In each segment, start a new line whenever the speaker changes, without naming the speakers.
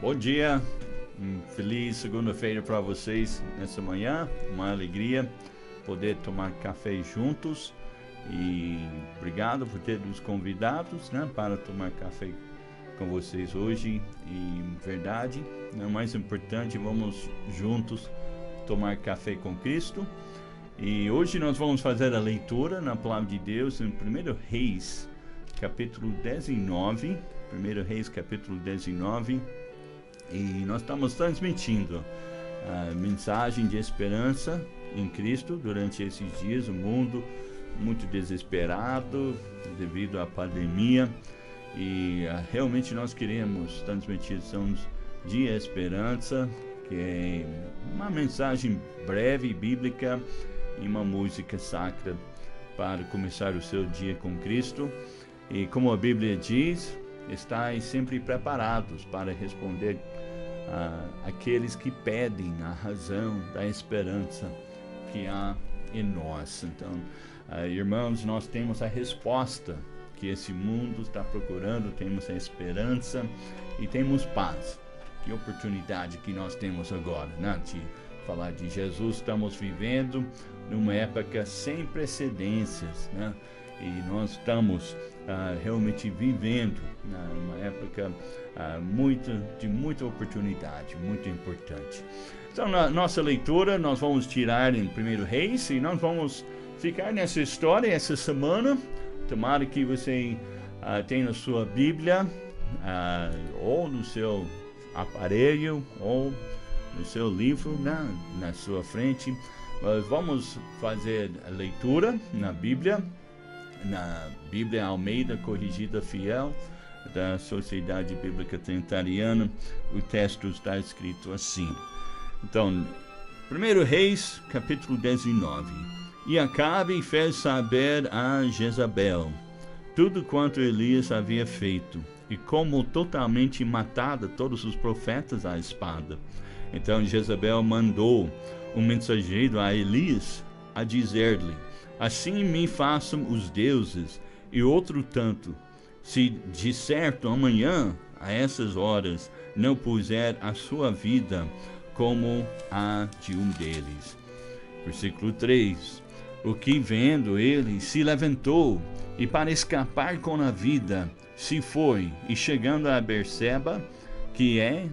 Bom dia, feliz segunda-feira para vocês nessa manhã, uma alegria poder tomar café juntos e obrigado por ter nos convidados, para tomar café com vocês hoje e verdade, mais importante, vamos juntos tomar café com Cristo e hoje nós vamos fazer a leitura na Palavra de Deus em 1 Reis, capítulo 19, 1 Reis, capítulo 19. E nós estamos transmitindo a mensagem de esperança em Cristo durante esses dias, o mundo muito desesperado devido à pandemia e realmente nós queremos transmitir sons de esperança, que é uma mensagem breve, bíblica e uma música sacra para começar o seu dia com Cristo. E como a Bíblia diz, estais sempre preparados para responder aqueles que pedem a razão da esperança que há em nós. Então, irmãos, nós temos a resposta que esse mundo está procurando, temos a esperança e temos paz. Que oportunidade que nós temos agora, de falar de Jesus. Estamos vivendo numa época sem precedências, e nós estamos realmente vivendo numa época de muita oportunidade, muito importante. Então, na nossa leitura, nós vamos tirar em 1 Reis e nós vamos ficar nessa história essa semana. Tomara que você tenha na sua Bíblia, ou no seu aparelho, ou no seu livro, na sua frente. Nós vamos fazer a leitura na Bíblia Almeida Corrigida Fiel, da Sociedade Bíblica Trinitariana. O texto está escrito assim. Então, 1 Reis, capítulo 19. E Acabe fez saber a Jezabel tudo quanto Elias havia feito, e como totalmente matada todos os profetas à espada. Então Jezabel mandou um mensageiro a Elias a dizer-lhe: assim me façam os deuses e outro tanto, se de certo amanhã, a essas horas, não puser a sua vida como a de um deles. Versículo 3. O que vendo ele se levantou, e para escapar com a vida, se foi, e chegando a Berseba, que é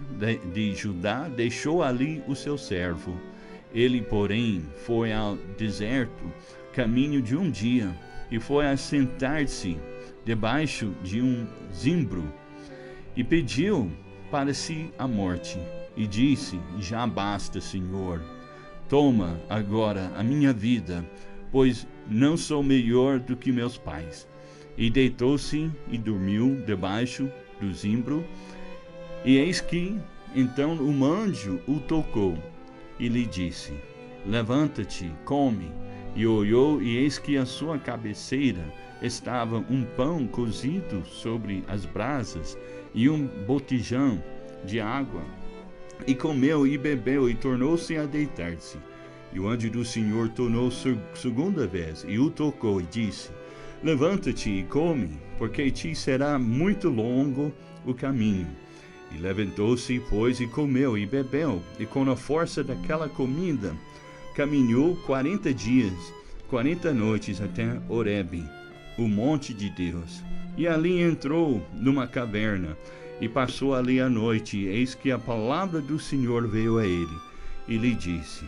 de Judá, deixou ali o seu servo. Ele, porém, foi ao deserto, caminho de um dia, e foi assentar-se debaixo de um zimbro, e pediu para si a morte, e disse: já basta, Senhor, toma agora a minha vida, pois não sou melhor do que meus pais. E deitou-se e dormiu debaixo do zimbro, e eis que então um anjo o tocou, e lhe disse: levanta-te, come. E olhou, e eis que à sua cabeceira estava um pão cozido sobre as brasas e um botijão de água. E comeu e bebeu, e tornou-se a deitar-se. E o anjo do Senhor tornou segunda vez, e o tocou, e disse: levanta-te e come, porque te será muito longo o caminho. E levantou-se, pois, e comeu e bebeu, e com a força daquela comida caminhou 40 dias, 40 noites até Horebe, o monte de Deus. E ali entrou numa caverna, e passou ali a noite. E eis que a palavra do Senhor veio a ele, e lhe disse: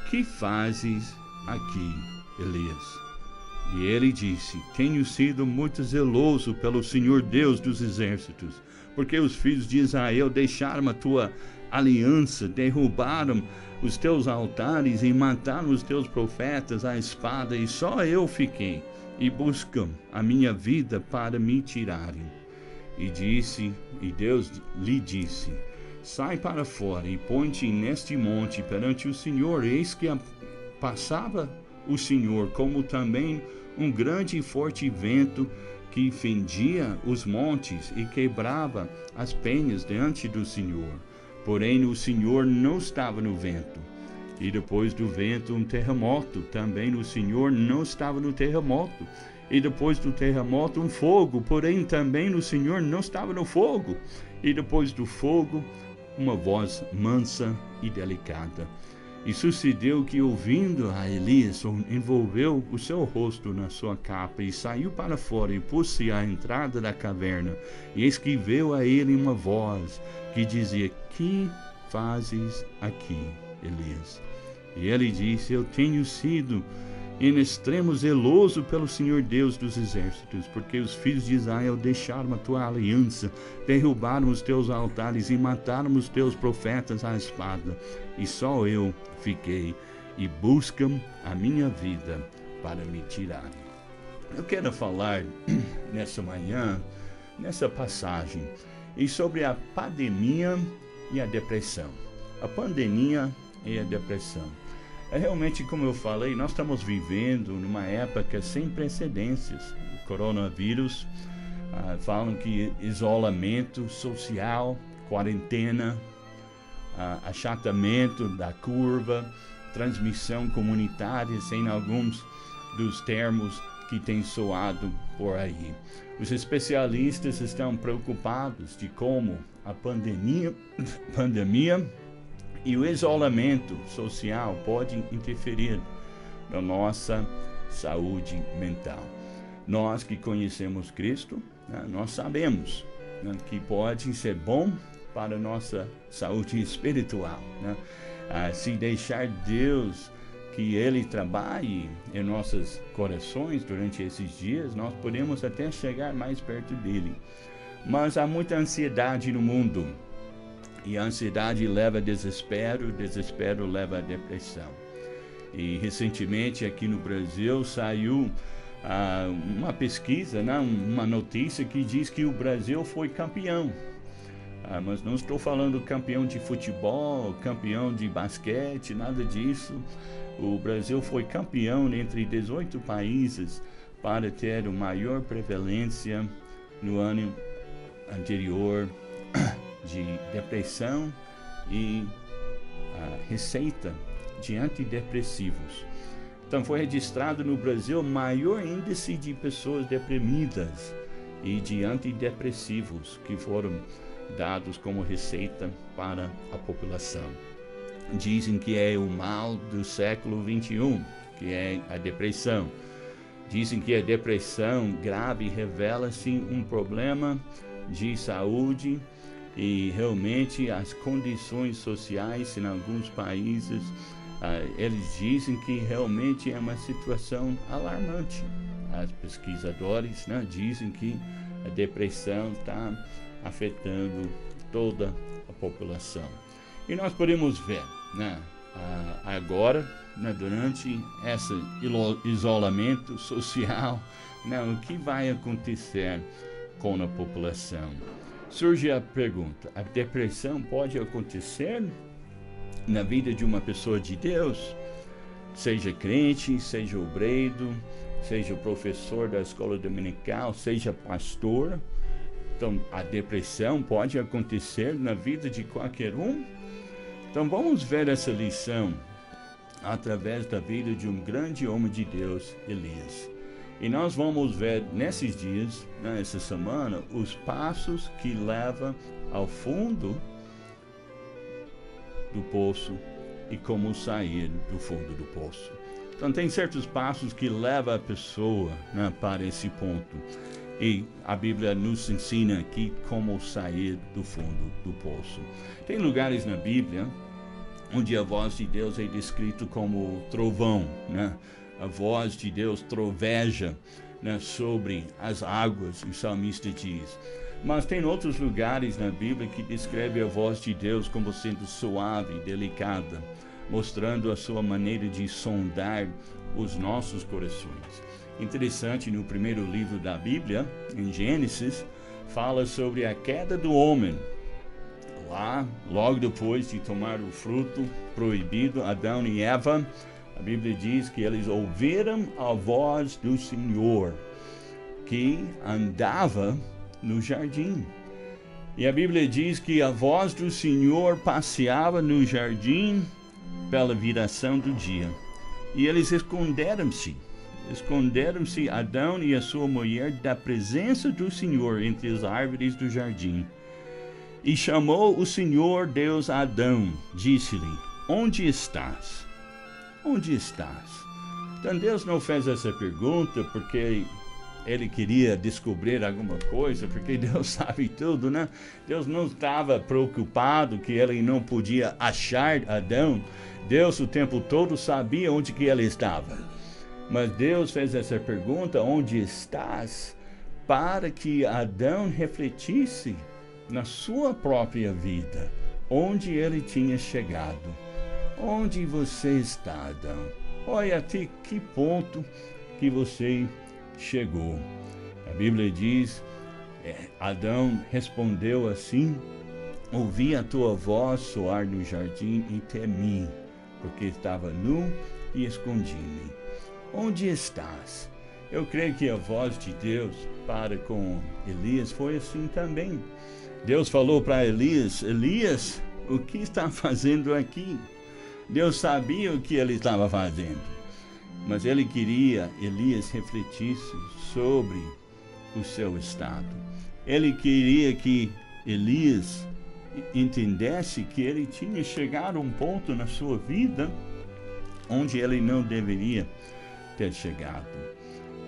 que fazes aqui, Elias? E ele disse: tenho sido muito zeloso pelo Senhor Deus dos exércitos, porque os filhos de Israel deixaram a tua aliança, derrubaram os teus altares e mataram os teus profetas à espada, e só eu fiquei, e buscam a minha vida para me tirarem. E Deus lhe disse: sai para fora e põe-te neste monte perante o Senhor. Eis que passava o Senhor, como também um grande e forte vento que fendia os montes e quebrava as penhas diante do Senhor. Porém o Senhor não estava no vento. E depois do vento um terremoto. Também o Senhor não estava no terremoto. E depois do terremoto um fogo. Porém também o Senhor não estava no fogo. E depois do fogo uma voz mansa e delicada. E sucedeu que, ouvindo a Elias, envolveu o seu rosto na sua capa e saiu para fora e pôs-se à entrada da caverna. E eis que veio a ele uma voz que dizia: que fazes aqui, Elias? E ele disse: eu tenho sido em extremo zeloso pelo Senhor Deus dos exércitos, porque os filhos de Israel deixaram a tua aliança, derrubaram os teus altares e mataram os teus profetas à espada, e só eu fiquei, e buscam a minha vida para me tirar. Eu quero falar nessa manhã, nessa passagem, e sobre a pandemia e a depressão. A pandemia e a depressão. Realmente, como eu falei, nós estamos vivendo numa época sem precedentes. O coronavírus, falam que isolamento social, quarentena, achatamento da curva, transmissão comunitária, sem alguns dos termos que têm soado por aí. Os especialistas estão preocupados de como a pandemia e o isolamento social pode interferir na nossa saúde mental. Nós que conhecemos Cristo, nós sabemos que pode ser bom para a nossa saúde espiritual. Se deixar Deus que Ele trabalhe em nossos corações durante esses dias, nós podemos até chegar mais perto dEle. Mas há muita ansiedade no mundo. E a ansiedade leva a desespero, o desespero leva a depressão. E recentemente aqui no Brasil saiu uma pesquisa, uma notícia que diz que o Brasil foi campeão. Mas não estou falando campeão de futebol, campeão de basquete, nada disso. O Brasil foi campeão entre 18 países para ter a maior prevalência no ano anterior de depressão e receita de antidepressivos. Então foi registrado no Brasil o maior índice de pessoas deprimidas e de antidepressivos que foram dados como receita para a população. Dizem que é o mal do século XXI, que é a depressão. Dizem que a depressão grave revela-se um problema de saúde. E realmente as condições sociais em alguns países, eles dizem que realmente é uma situação alarmante. Os pesquisadores dizem que a depressão está afetando toda a população. E nós podemos ver agora, durante esse isolamento social, o que vai acontecer com a população. Surge a pergunta: a depressão pode acontecer na vida de uma pessoa de Deus? Seja crente, seja obreiro, seja professor da escola dominical, seja pastor. Então, a depressão pode acontecer na vida de qualquer um? Então, vamos ver essa lição através da vida de um grande homem de Deus, Elias. E nós vamos ver nesses dias, nessa semana, os passos que levam ao fundo do poço e como sair do fundo do poço. Então tem certos passos que levam a pessoa para esse ponto. E a Bíblia nos ensina aqui como sair do fundo do poço. Tem lugares na Bíblia onde a voz de Deus é descrito como trovão, A voz de Deus troveja sobre as águas, o salmista diz. Mas tem outros lugares na Bíblia que descreve a voz de Deus como sendo suave e delicada, mostrando a sua maneira de sondar os nossos corações. Interessante, no primeiro livro da Bíblia, em Gênesis, fala sobre a queda do homem. Lá, logo depois de tomar o fruto proibido, Adão e Eva, a Bíblia diz que eles ouviram a voz do Senhor, que andava no jardim. E a Bíblia diz que a voz do Senhor passeava no jardim pela viração do dia. E eles esconderam-se, Adão e a sua mulher, da presença do Senhor entre as árvores do jardim. E chamou o Senhor Deus a Adão, disse-lhe: onde estás? Onde estás? Então Deus não fez essa pergunta porque ele queria descobrir alguma coisa, porque Deus sabe tudo, né? Deus não estava preocupado que ele não podia achar Adão. Deus o tempo todo sabia onde que ele estava. Mas Deus fez essa pergunta, onde estás? Para que Adão refletisse na sua própria vida, onde ele tinha chegado. Onde você está, Adão? Olha até que ponto que você chegou. A Bíblia diz, Adão respondeu assim: ouvi a tua voz soar no jardim e temi, porque estava nu e escondi-me. Onde estás? Eu creio que a voz de Deus para com Elias foi assim também. Deus falou para Elias: Elias, o que está fazendo aqui? Deus sabia o que ele estava fazendo, mas ele queria Elias refletisse sobre o seu estado. Ele queria que Elias entendesse que ele tinha chegado a um ponto na sua vida onde ele não deveria ter chegado.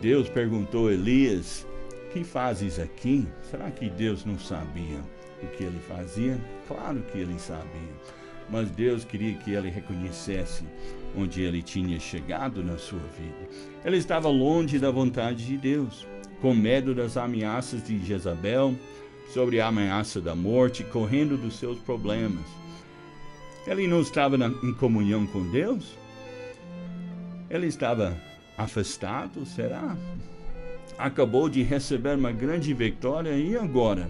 Deus perguntou a Elias: que fazes aqui? Será que Deus não sabia o que ele fazia? Claro que ele sabia, mas Deus queria que ele reconhecesse onde ele tinha chegado na sua vida. Ele estava longe da vontade de Deus, com medo das ameaças de Jezabel, sobre a ameaça da morte, correndo dos seus problemas. Ele não estava em comunhão com Deus? Ele estava afastado, será? Acabou de receber uma grande vitória e agora?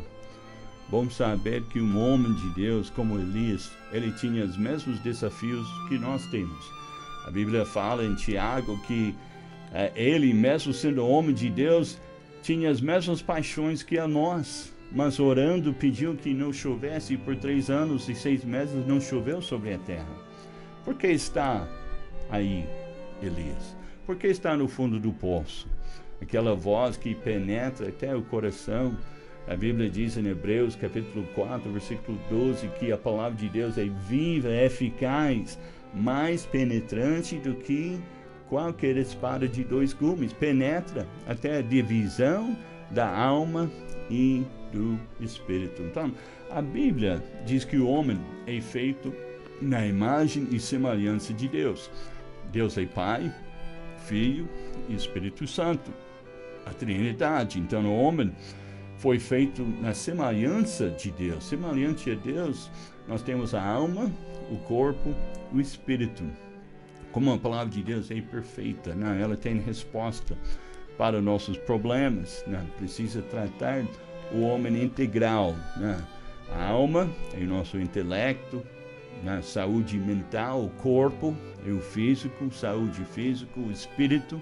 Bom saber que um homem de Deus como Elias, ele tinha os mesmos desafios que nós temos. A Bíblia fala em Tiago que ele, mesmo sendo homem de Deus, tinha as mesmas paixões que a nós, mas orando pediu que não chovesse, e por 3 anos e 6 meses não choveu sobre a terra. Por que está aí Elias? Por que está no fundo do poço? Aquela voz que penetra até o coração. A Bíblia diz em Hebreus capítulo 4, versículo 12, que a palavra de Deus é viva, é eficaz, mais penetrante do que qualquer espada de 2 gumes. Penetra até a divisão da alma e do espírito. Então, a Bíblia diz que o homem é feito na imagem e semelhança de Deus. Deus é Pai, Filho e Espírito Santo, a Trindade. Então, o homem foi feito na semelhança de Deus. Semelhante a Deus, nós temos a alma, o corpo, o espírito. Como a palavra de Deus é perfeita, né? Ela tem resposta para nossos problemas, né? Precisa tratar o homem integral, né? A alma é o nosso intelecto, né? Saúde mental, o corpo é o físico, saúde física, o espírito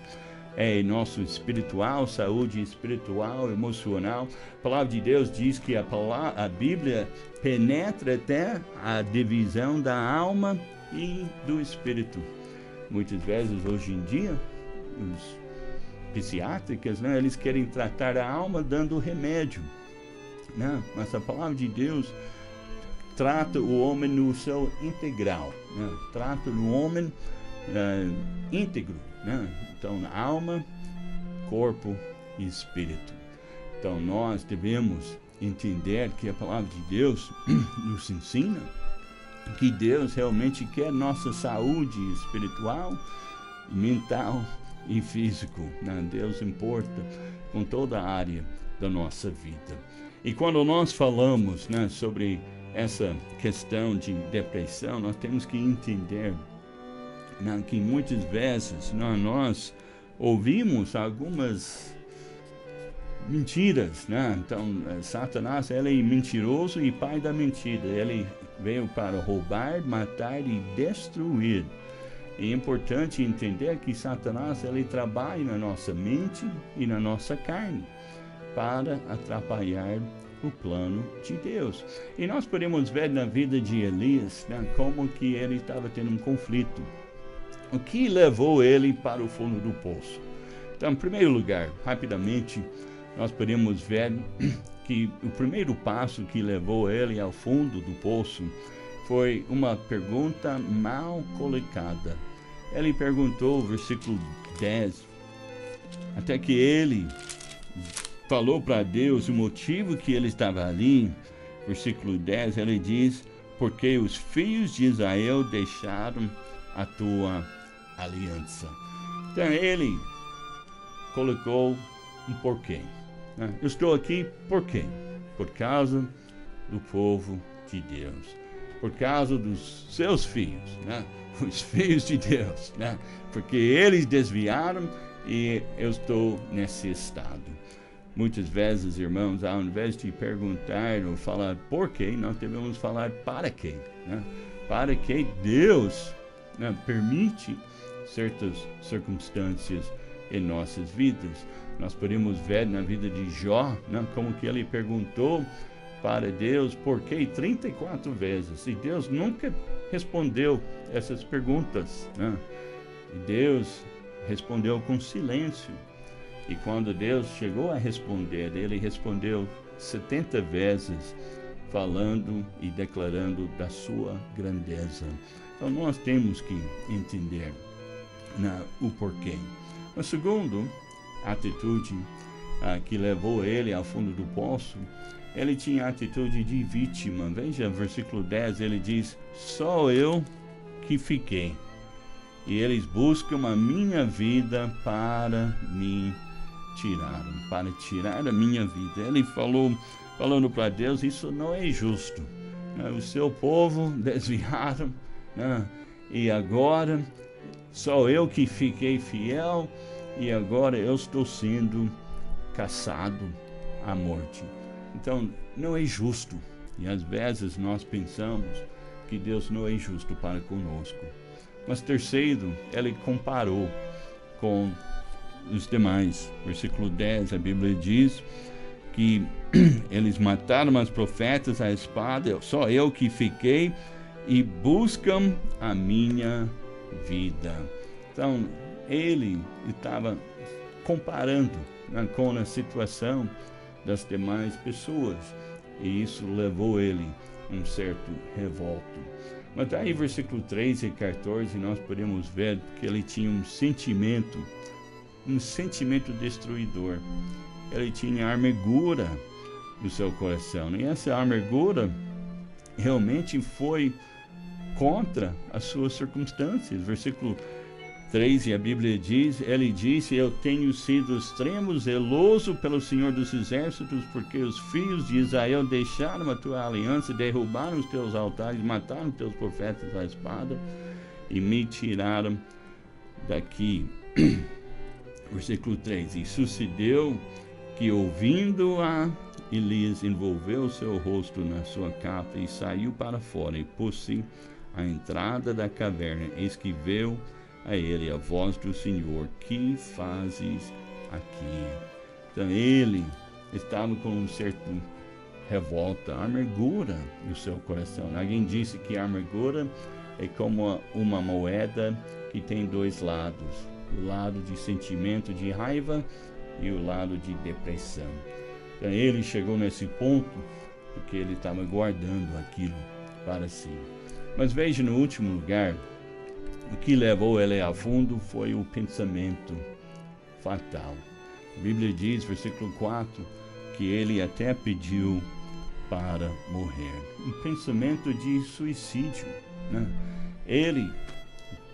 é nosso espiritual, saúde espiritual, emocional. A palavra de Deus diz que a Bíblia penetra até a divisão da alma e do espírito. Muitas vezes, hoje em dia, os psiquiátricos, né, eles querem tratar a alma dando remédio, né? Mas a palavra de Deus trata o homem no seu integral, né? Trata o homem íntegro, né? Então, alma, corpo e espírito. Então, nós devemos entender que a palavra de Deus nos ensina que Deus realmente quer nossa saúde espiritual, mental e físico, né? Deus importa com toda a área da nossa vida. E quando nós falamos, né, sobre essa questão de depressão, nós temos que entender, né, que muitas vezes nós ouvimos algumas mentiras, né? Então, Satanás, ele é mentiroso e pai da mentira. Ele veio para roubar, matar e destruir. É importante entender que Satanás, ele trabalha na nossa mente e na nossa carne para atrapalhar o plano de Deus. E nós podemos ver na vida de Elias, né, como que ele estava tendo um conflito. O que levou ele para o fundo do poço? Então, em primeiro lugar, rapidamente, nós podemos ver que o primeiro passo que levou ele ao fundo do poço foi uma pergunta mal colocada. Ele perguntou, versículo 10, até que ele falou para Deus o motivo que ele estava ali. Versículo 10, ele diz: porque os filhos de Israel deixaram a tua aliança. Então ele colocou um porquê. Eu estou aqui por quê? Por causa do povo de Deus, por causa dos seus filhos, os filhos de Deus, porque eles desviaram e eu estou nesse estado. Muitas vezes, irmãos, ao invés de perguntar ou falar por quê, nós devemos falar para quê. Para que Deus permite certas circunstâncias em nossas vidas. Nós podemos ver na vida de Jó, como que ele perguntou para Deus por quê 34 vezes. E Deus nunca respondeu essas perguntas. E Deus respondeu com silêncio. E quando Deus chegou a responder, ele respondeu 70 vezes, falando e declarando da sua grandeza. Então nós temos que entender o porquê. A segunda atitude que levou ele ao fundo do poço, ele tinha a atitude de vítima. Veja, versículo 10, ele diz: só eu que fiquei, e eles buscam a minha vida para me tiraram, para tirar a minha vida. Ele falando para Deus: isso não é justo. O seu povo desviaram, e agora só eu que fiquei fiel, e agora eu estou sendo caçado à morte. Então não é justo. E às vezes nós pensamos que Deus não é justo para conosco. Mas terceiro, ele comparou com os demais. Versículo 10, a Bíblia diz que eles mataram os profetas à espada, só eu que fiquei, e buscam a minha vida. Então ele estava comparando com a situação das demais pessoas, e isso levou ele a um certo revolto. Mas daí, versículo 13 e 14, nós podemos ver que ele tinha um sentimento destruidor. Ele tinha amargura no seu coração, e essa amargura realmente foi contra as suas circunstâncias. Versículo 13, a Bíblia diz, ele disse: eu tenho sido extremo zeloso pelo Senhor dos Exércitos, porque os filhos de Israel deixaram a tua aliança, derrubaram os teus altares, mataram os teus profetas à espada e me tiraram daqui. Versículo 3, e sucedeu que, ouvindo-a, Elias envolveu o seu rosto na sua capa e saiu para fora e pôs-se à entrada da caverna. Eis que veio a ele a voz do Senhor: que fazes aqui? Então ele estava com um certo revolta, amargura no seu coração. Alguém disse que a amargura é como uma moeda que tem dois lados: o lado de sentimento de raiva e o lado de depressão. Então ele chegou nesse ponto porque ele estava guardando aquilo para si. Mas veja, no último lugar, o que levou ele a fundo foi o pensamento fatal. A Bíblia diz, versículo 4, que ele até pediu para morrer. Um pensamento de suicídio, Ele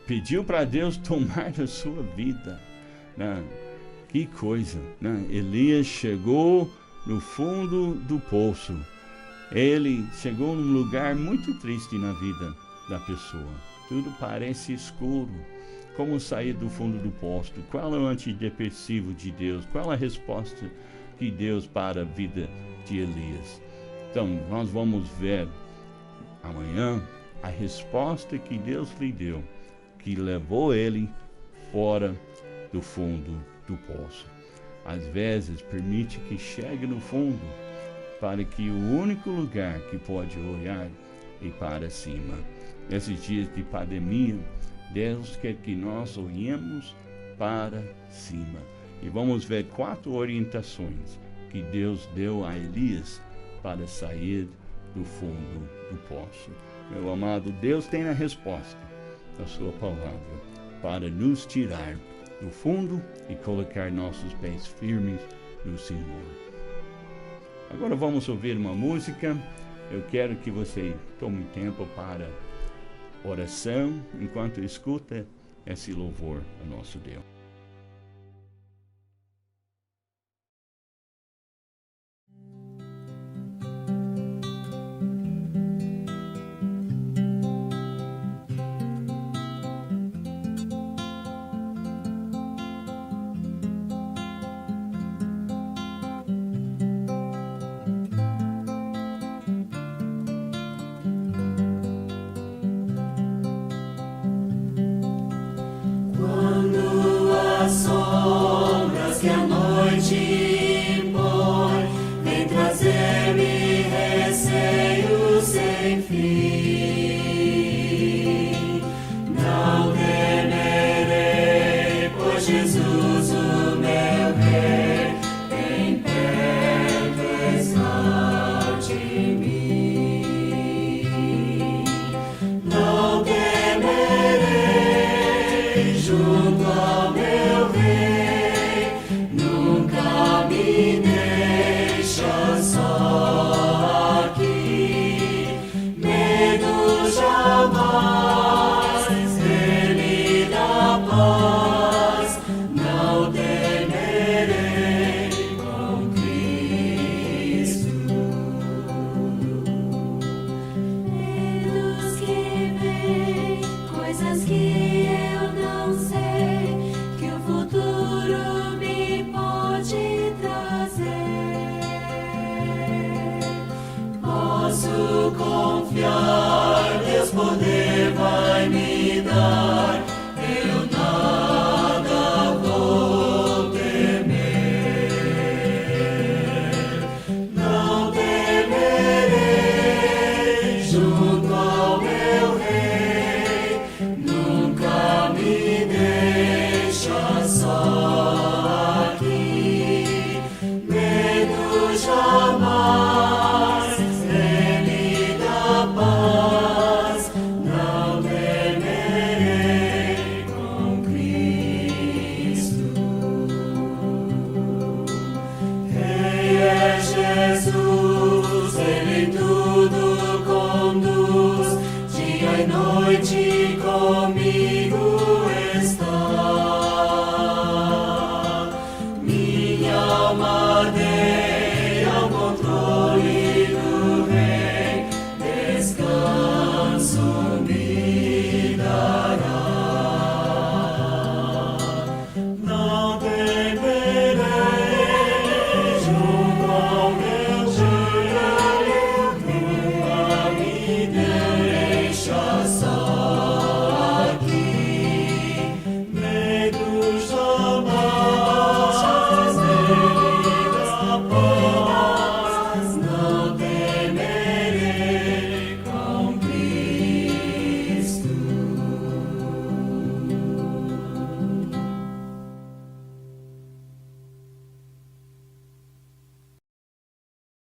pediu para Deus tomar a sua vida. Que coisa, Elias chegou no fundo do poço. Ele chegou num lugar muito triste na vida da pessoa. Tudo parece escuro. Como sair do fundo do poço? Qual é o antidepressivo de Deus? Qual é a resposta de Deus para a vida de Elias? Então, nós vamos ver amanhã a resposta que Deus lhe deu, que levou ele fora do fundo do poço. Às vezes, permite que chegue no fundo, para que o único lugar que pode olhar é para cima. Nesses dias de pandemia, Deus quer que nós olhemos para cima. E vamos ver 4 orientações que Deus deu a Elias para sair do fundo do poço. Meu amado, Deus tem a resposta da sua palavra para nos tirar do fundo e colocar nossos pés firmes no Senhor. Agora vamos ouvir uma música. Eu quero que você tome tempo para oração enquanto escuta esse louvor ao nosso Deus.
Sombras que a noite põe, vem trazer-me receio sem fim.